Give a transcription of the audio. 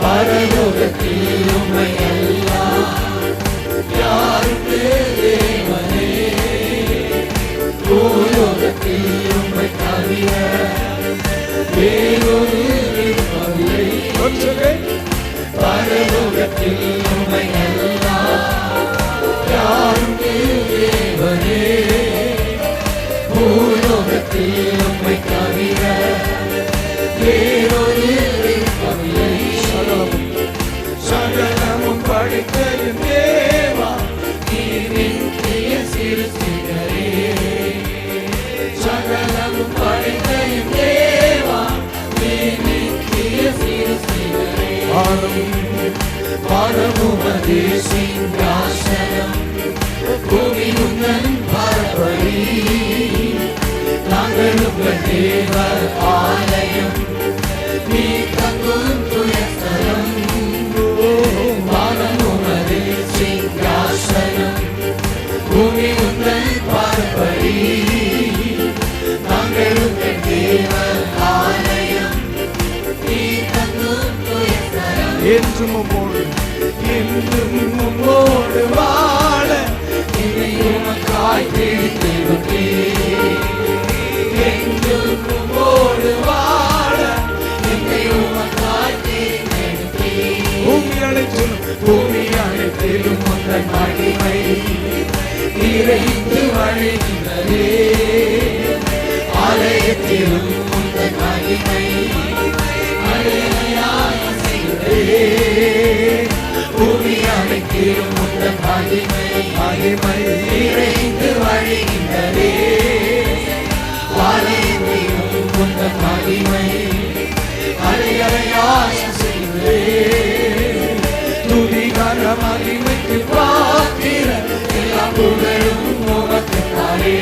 பரலோகத்தில் உம்மை எல்லாம் யாருக்கு தேவனே, பூலோகத்தில் உம்மை தவிர வேறொரு விருப்பமில்லை. பரலோகத்தில் உம்மை எல்லாம் யாருக்கு தேவனே, பூலோகத்தில் உம்மை தவிர வேறொரு விருப்பமில்லை. சகலமும் படைத்த என் தேவா, நீர் நித்திய சிருஷ்டிகரே. சகலமும் படைத்த என் தேவா, நீர் நித்திய சிருஷ்டிகரே. வானமுமது சிங்காசனம், பூமி உந்தன் பார்ப்படி. நாங்கள் உங்கள் தேவ ஆலயம், நீ தங்கும் துயஸ்தலம். வானமுமது சிங்காசனம், பூமி உந்தன் பார்ப்படி. நாங்கள் உங்கள் தேவ ஆலயம், நீ தங்கும் துயஸ்தலம். என்றும் உம்மோடு வாழ என்னை உமக்காய் பிடித்தேன். என்றும் உம்மோடு வாழ என்னை உமக்காய் பிடித்தேன். பூமி அனைத்திலும் உந்தன் மகிமை நிறைந்து வழிகின்றதே. ஆலயத்திலும் உந்தன் மகிமை அலையாய் செய்தே. பூமி அனைத்திலும் உந்தன் மகிமை நிறைந்து வழிகின்றதே. ஆலயத்திலும் உந்தன் மகிமை அலையாய் செய்தே. துதிகர மகிமைக்கு பாத்திர எல்லா புகழும் உமக்குத்தானே.